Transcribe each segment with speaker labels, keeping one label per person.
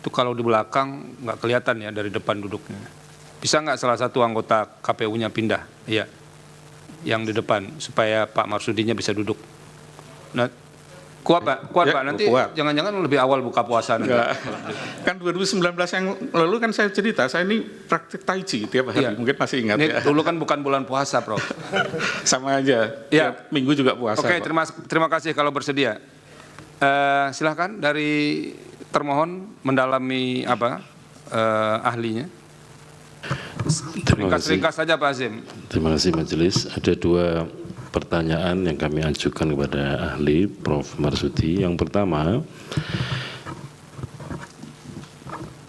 Speaker 1: Itu kalau di belakang nggak kelihatan ya dari depan duduknya. Bisa nggak salah satu anggota KPU-nya pindah? Iya, yang di depan supaya Pak Marsudinya bisa duduk. Nah, kuat Pak,
Speaker 2: Ya,
Speaker 1: Pak. Nanti
Speaker 2: kuat.
Speaker 1: jangan-jangan lebih awal buka puasa nanti.
Speaker 2: Kan 2019 yang lalu kan saya cerita, saya ini praktik tai chi tiap hari,
Speaker 1: Iya.
Speaker 2: mungkin masih ingat
Speaker 1: Ini
Speaker 2: ya.
Speaker 1: dulu kan bukan bulan puasa, Prof.
Speaker 2: Sama aja,
Speaker 1: Ya.
Speaker 2: tiap minggu juga puasa.
Speaker 1: Oke,
Speaker 2: kok.
Speaker 1: terima kasih kalau bersedia. Silahkan dari termohon mendalami ahlinya. Ringkas saja Pak Azim.
Speaker 3: Terima kasih Majelis. Ada dua pertanyaan yang kami ajukan kepada ahli Prof. Marsudi. Yang pertama,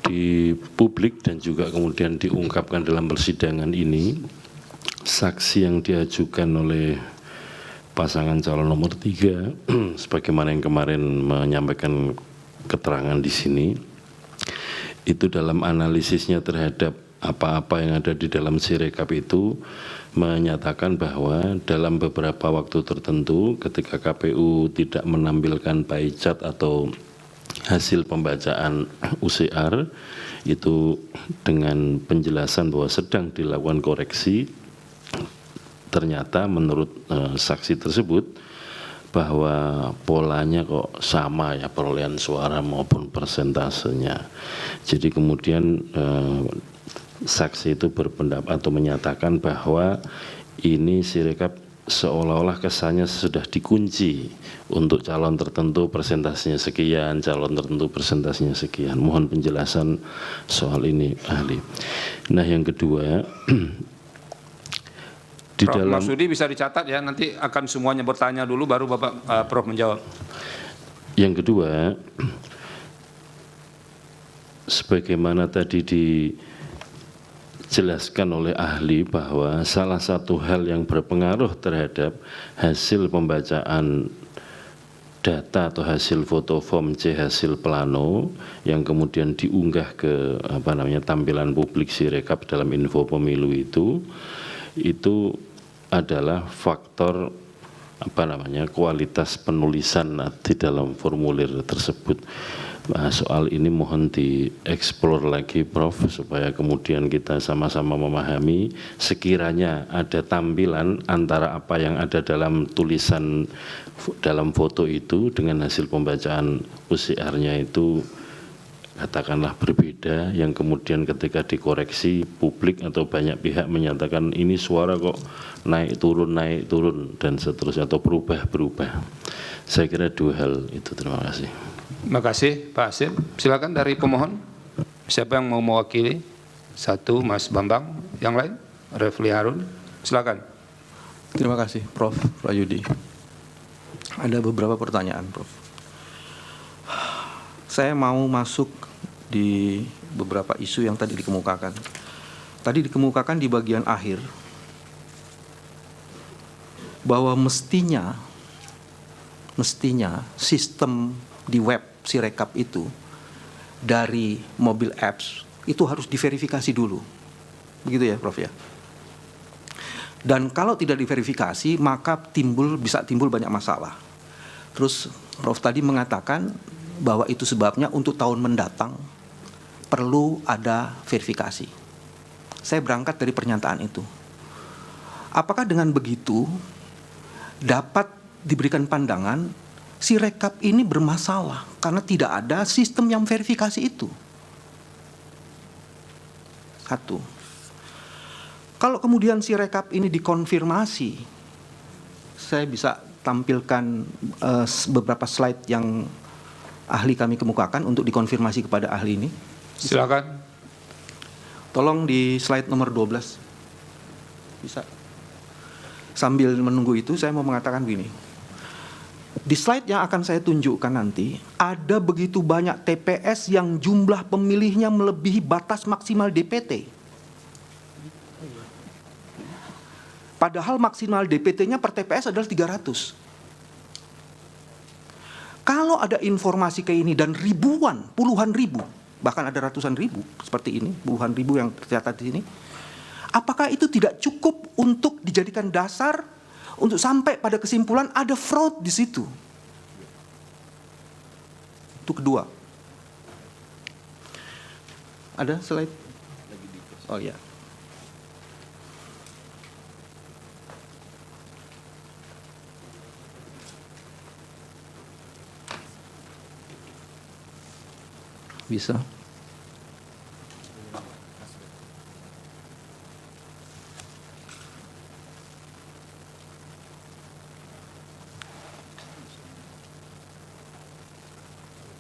Speaker 3: di publik dan juga kemudian diungkapkan dalam persidangan ini, saksi yang diajukan oleh pasangan calon nomor 3, sebagaimana yang kemarin menyampaikan keterangan di sini, itu dalam analisisnya terhadap apa-apa yang ada di dalam Sirekap itu menyatakan bahwa dalam beberapa waktu tertentu ketika KPU tidak menampilkan pie chart atau hasil pembacaan UCR itu dengan penjelasan bahwa sedang dilakukan koreksi, ternyata menurut saksi tersebut bahwa polanya kok sama ya perolehan suara maupun persentasenya. Jadi kemudian saksi itu berpendapat atau menyatakan bahwa ini Sirekap seolah-olah kesannya sudah dikunci untuk calon tertentu persentasenya sekian, calon tertentu persentasenya sekian. Mohon penjelasan soal ini ahli. Nah yang kedua, di
Speaker 1: Prof.
Speaker 3: dalam
Speaker 1: Marsudi bisa dicatat ya, nanti akan semuanya bertanya dulu baru Bapak Prof menjawab.
Speaker 3: yang kedua, sebagaimana tadi dijelaskan oleh ahli bahwa salah satu hal yang berpengaruh terhadap hasil pembacaan data atau hasil foto form C hasil plano yang kemudian diunggah ke tampilan publik Sirekap dalam info pemilu itu adalah faktor kualitas penulisan di dalam formulir tersebut. Nah, soal ini mohon dieksplor lagi Prof supaya kemudian kita sama-sama memahami sekiranya ada tampilan antara apa yang ada dalam tulisan dalam foto itu dengan hasil pembacaan UCR-nya itu katakanlah berbeda, yang kemudian ketika dikoreksi publik atau banyak pihak menyatakan ini suara kok naik turun dan seterusnya atau berubah. Saya kira dua hal itu. Terima kasih.
Speaker 1: Terima kasih Pak Asim. Silakan dari pemohon. Siapa yang mau mewakili? Satu Mas Bambang, yang lain Refli Harun. Silakan.
Speaker 4: Terima kasih Prof. Prayudi. Ada beberapa pertanyaan Prof. Saya mau masuk di beberapa isu yang tadi dikemukakan. Tadi dikemukakan di bagian akhir bahwa mestinya sistem di web Sirekap itu dari mobil apps itu harus diverifikasi dulu. Begitu ya Prof ya. Dan kalau tidak diverifikasi maka bisa timbul banyak masalah. Terus Prof tadi mengatakan bahwa itu sebabnya untuk tahun mendatang perlu ada verifikasi. Saya berangkat dari pernyataan itu. Apakah dengan begitu dapat diberikan pandangan Sirekap ini bermasalah karena tidak ada sistem yang verifikasi itu? Satu. Kalau kemudian Sirekap ini dikonfirmasi, saya bisa tampilkan beberapa slide yang ahli kami kemukakan untuk dikonfirmasi kepada ahli ini.
Speaker 1: Silakan.
Speaker 4: Tolong di slide nomor 12. Bisa. Sambil menunggu itu saya mau mengatakan begini. Di slide yang akan saya tunjukkan nanti, ada begitu banyak TPS yang jumlah pemilihnya melebihi batas maksimal DPT. Padahal maksimal DPT-nya per TPS adalah 300. Kalau ada informasi kayak ini dan ribuan, puluhan ribu, bahkan ada ratusan ribu seperti ini, puluhan ribu yang tercatat di sini, apakah itu tidak cukup untuk dijadikan dasar untuk sampai pada kesimpulan ada fraud di situ? Itu kedua. Ada slide? Oh ya. Bisa.